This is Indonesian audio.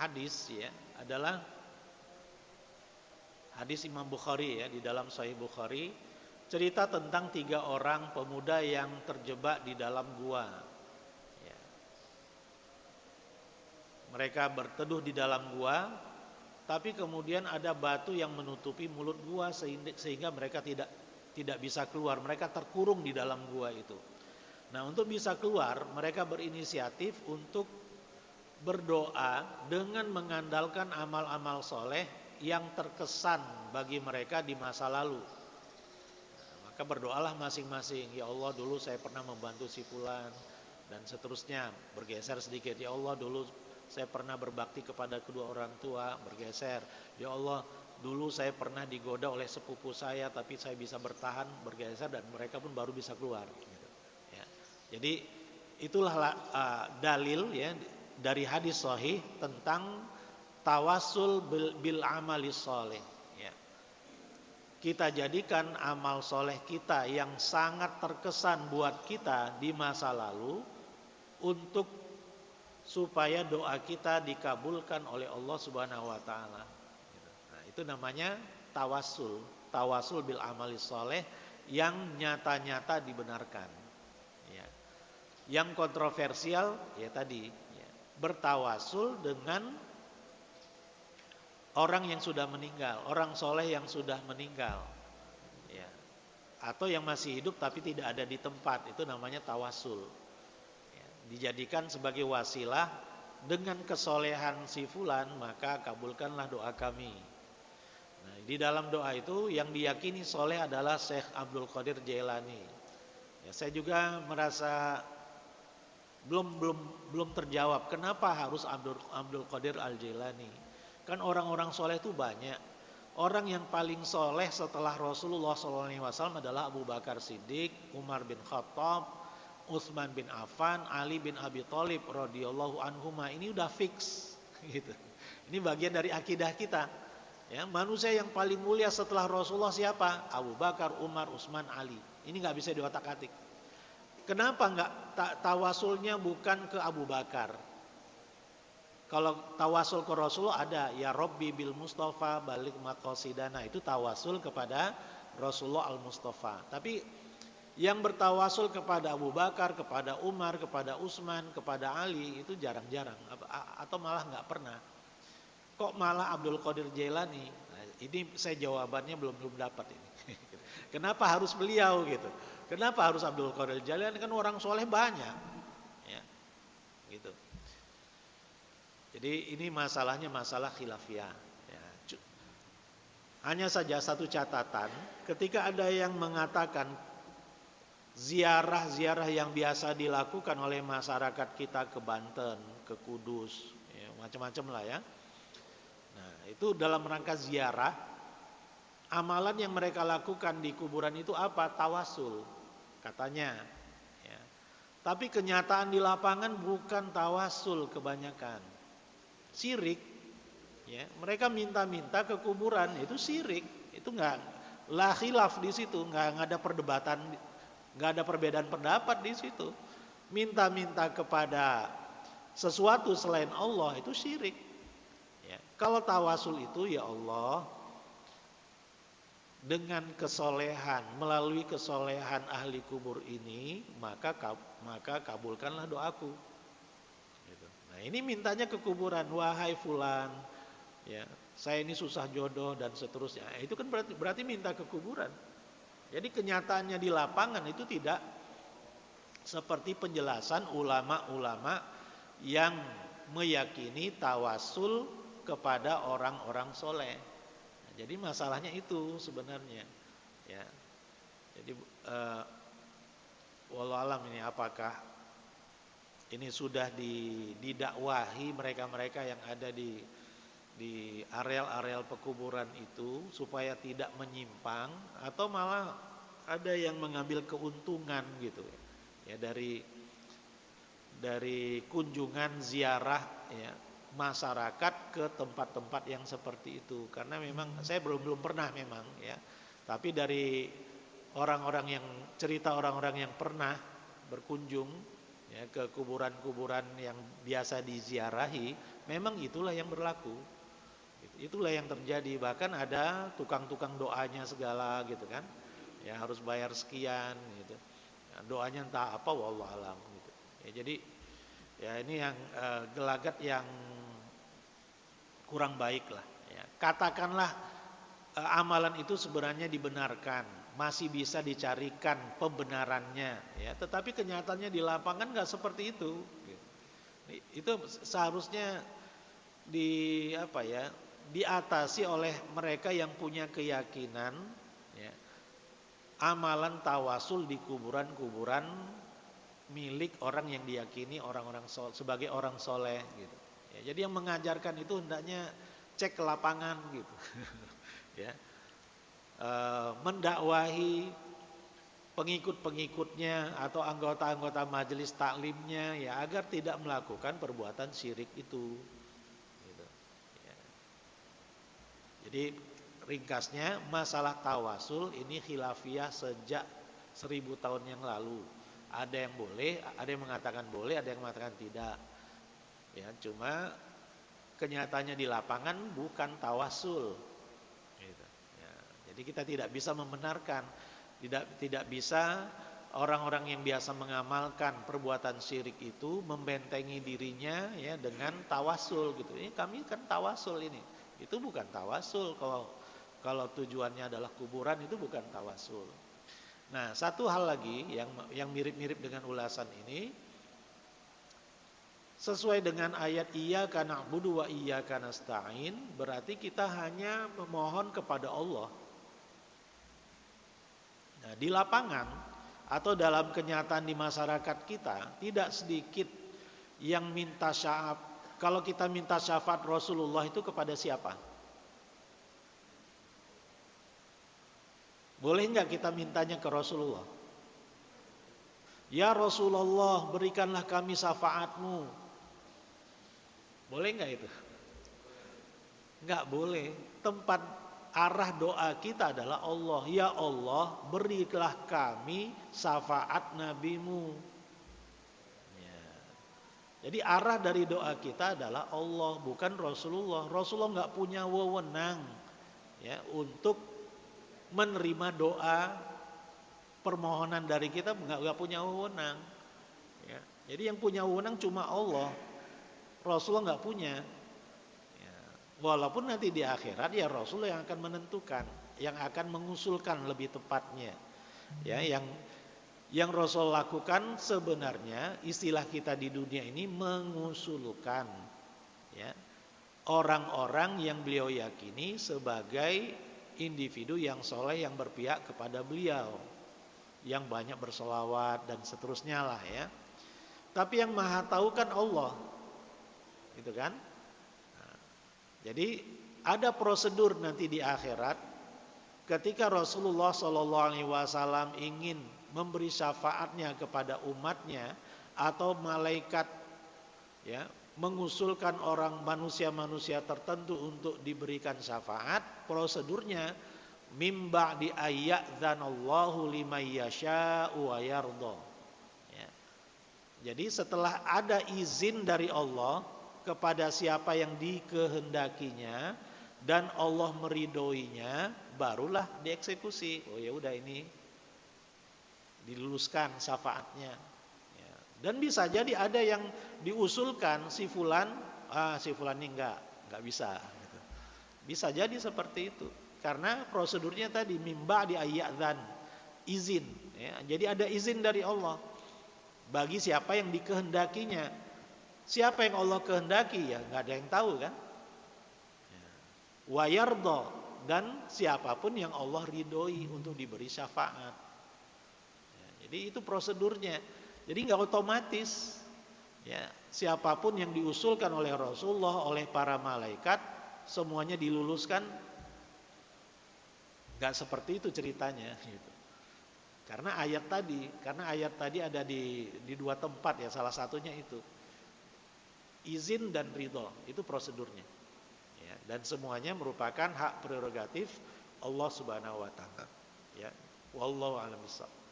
hadis ya adalah hadis Imam Bukhari ya, di dalam Sahih Bukhari, cerita tentang 3 orang pemuda yang terjebak di dalam gua. Ya. Mereka berteduh di dalam gua, tapi kemudian ada batu yang menutupi mulut gua sehingga mereka tidak bisa keluar. Mereka terkurung di dalam gua itu. Nah, untuk bisa keluar, mereka berinisiatif untuk berdoa dengan mengandalkan amal-amal soleh yang terkesan bagi mereka di masa lalu. Nah, maka berdoalah masing-masing. Ya Allah, dulu saya pernah membantu si fulan, dan seterusnya. Bergeser sedikit. Ya Allah, dulu saya pernah berbakti kepada kedua orang tua. Bergeser. Ya Allah, dulu saya pernah digoda oleh sepupu saya, tapi saya bisa bertahan. Bergeser, dan mereka pun baru bisa keluar. Ya. Jadi itulah dalil ya dari hadis sahih tentang tawassul bil amali soleh. Ya. Kita jadikan amal soleh kita yang sangat terkesan buat kita di masa lalu untuk supaya doa kita dikabulkan oleh Allah Subhanahu Wa Taala. Nah, itu namanya tawassul, tawassul bil amali soleh yang nyata-nyata dibenarkan. Ya. Yang kontroversial ya tadi ya, bertawasul dengan orang yang sudah meninggal, orang soleh yang sudah meninggal, ya. Atau yang masih hidup tapi tidak ada di tempat, itu namanya tawasul. Ya. Dijadikan sebagai wasilah dengan kesolehan si fulan, maka kabulkanlah doa kami. Nah, di dalam doa itu yang diyakini soleh adalah Syekh Abdul Qadir Jailani. Ya, saya juga merasa belum terjawab kenapa harus Abdul Qadir Al Jailani. Kan orang-orang soleh itu banyak. Orang yang paling soleh setelah Rasulullah SAW adalah Abu Bakar Siddiq, Umar bin Khattab, Utsman bin Affan, Ali bin Abi Thalib radhiyallahu anhuma. Ini udah fix gitu. Ini bagian dari akidah kita. Ya, manusia yang paling mulia setelah Rasulullah siapa? Abu Bakar, Umar, Utsman, Ali. Ini nggak bisa diotak-atik. Kenapa nggak tawasulnya bukan ke Abu Bakar? Kalau tawasul ke Rasul ada, ya Rabbi bil Mustafa balik maqasidana, itu tawasul kepada Rasulullah al Mustafa. Tapi yang bertawasul kepada Abu Bakar, kepada Umar, kepada Utsman, kepada Ali itu jarang-jarang atau malah nggak pernah. Kok malah Abdul Qadir Jailani? Nah, ini saya jawabannya belum dapat ini. Kenapa harus beliau gitu? Kenapa harus Abdul Qadir Jailani? Kan orang soleh banyak, ya, gitu. Jadi ini masalahnya masalah khilafiyah. Ya. Hanya saja satu catatan, ketika ada yang mengatakan ziarah-ziarah yang biasa dilakukan oleh masyarakat kita ke Banten, ke Kudus, ya, macam-macam lah ya. Nah, itu dalam rangka ziarah, amalan yang mereka lakukan di kuburan itu apa? Tawasul, katanya. Ya. Tapi kenyataan di lapangan bukan tawasul kebanyakan. Syirik, ya, mereka minta-minta ke kuburan, itu syirik, itu nggak la khilaf di situ, nggak ada perdebatan, nggak ada perbedaan pendapat di situ. Minta-minta kepada sesuatu selain Allah itu syirik. Ya. Kalau tawasul itu ya Allah dengan kesolehan, melalui kesolehan ahli kubur ini, maka kabulkanlah doaku. Nah, ini mintanya ke kuburan, wahai fulan, ya, saya ini susah jodoh dan seterusnya. Itu kan berarti minta ke kuburan. Jadi kenyataannya di lapangan itu tidak seperti penjelasan ulama-ulama yang meyakini tawasul kepada orang-orang soleh. Nah, jadi masalahnya itu sebenarnya, ya. Jadi wallahu alam ini apakah ini sudah didakwahi mereka-mereka yang ada di areal-areal pekuburan itu supaya tidak menyimpang, atau malah ada yang mengambil keuntungan gitu ya dari kunjungan ziarah ya masyarakat ke tempat-tempat yang seperti itu. Karena memang saya belum pernah memang ya, tapi dari cerita orang-orang yang pernah berkunjung ya, ke kuburan-kuburan yang biasa diziarahi, memang itulah yang berlaku. Itulah yang terjadi. Bahkan ada tukang-tukang doanya segala gitu kan. Ya harus bayar sekian gitu. Ya, doanya entah apa wallahu alam gitu. Ya, jadi ya ini yang gelagat yang kurang baik lah ya. Katakanlah amalan itu sebenarnya dibenarkan, masih bisa dicarikan pembenarannya ya, tetapi kenyataannya di lapangan nggak seperti itu gitu. Itu seharusnya diatasi oleh mereka yang punya keyakinan ya, amalan tawasul di kuburan-kuburan milik orang yang diyakini orang-orang sebagai orang soleh gitu. Ya, jadi yang mengajarkan itu hendaknya cek ke lapangan gitu. Ya, mendakwahi pengikut-pengikutnya atau anggota-anggota majelis taklimnya ya agar tidak melakukan perbuatan syirik itu. Gitu. Ya. Jadi ringkasnya masalah tawasul ini khilafiyah sejak 1000 tahun yang lalu. Ada yang boleh, ada yang mengatakan boleh, ada yang mengatakan tidak. Ya, cuma kenyataannya di lapangan bukan tawasul. Gitu. Ya, jadi kita tidak bisa membenarkan, tidak bisa orang-orang yang biasa mengamalkan perbuatan syirik itu membentengi dirinya ya dengan tawasul gitu. Ini kami kan tawasul ini. Itu bukan tawasul kalau tujuannya adalah kuburan itu bukan tawasul. Nah, satu hal lagi yang mirip-mirip dengan ulasan ini sesuai dengan ayat iyyaka na'budu wa iyyaka nasta'in, berarti kita hanya memohon kepada Allah. Nah, di lapangan atau dalam kenyataan di masyarakat kita tidak sedikit yang minta syafaat. Kalau kita minta syafaat Rasulullah itu kepada siapa? Boleh enggak kita mintanya ke Rasulullah? Ya Rasulullah, berikanlah kami syafaatmu. Boleh enggak itu? Enggak boleh. Tempat arah doa kita adalah Allah. Ya Allah, berilah kami syafaat nabimu. Ya. Jadi arah dari doa kita adalah Allah, bukan Rasulullah. Rasulullah enggak punya wewenang ya untuk menerima doa permohonan dari kita, enggak punya wewenang. Ya. Jadi yang punya wewenang cuma Allah. Rasulullah enggak punya. Ya. Walaupun nanti di akhirat ya Rasulullah yang akan menentukan, yang akan mengusulkan lebih tepatnya. Ya, yang Rasul lakukan sebenarnya istilah kita di dunia ini mengusulkan ya orang-orang yang beliau yakini sebagai individu yang soleh yang berpihak kepada beliau, yang banyak bersolawat dan seterusnya lah ya. Tapi yang maha tahu kan Allah, gitu kan? Nah, jadi ada prosedur nanti di akhirat ketika Rasulullah SAW ingin memberi syafaatnya kepada umatnya atau malaikat ya mengusulkan orang manusia-manusia tertentu untuk diberikan syafaat, prosedurnya mimba di ayyadzanallahu liman yasha'u wa yarda. Ya. Jadi setelah ada izin dari Allah kepada siapa yang dikehendakinya dan Allah meridhoinya, barulah dieksekusi. Oh ya udah ini diluluskan syafaatnya. Dan bisa jadi ada yang diusulkan si fulan ini enggak bisa gitu. Bisa jadi seperti itu. Karena prosedurnya tadi mimba di ayyadzan, izin ya. Jadi ada izin dari Allah bagi siapa yang dikehendakinya. Siapa yang Allah kehendaki ya enggak ada yang tahu kan? Ya. Wa yarda, dan siapapun yang Allah ridhoi untuk diberi syafaat. Ya, jadi itu prosedurnya. Jadi nggak otomatis ya siapapun yang diusulkan oleh Rasulullah, oleh para malaikat semuanya diluluskan, nggak seperti itu ceritanya gitu. Karena ayat tadi ada di dua tempat ya, salah satunya itu izin dan ridho, itu prosedurnya ya, dan semuanya merupakan hak prerogatif Allah Subhanahu wa taala ya. Wallahu a'lam bishawab.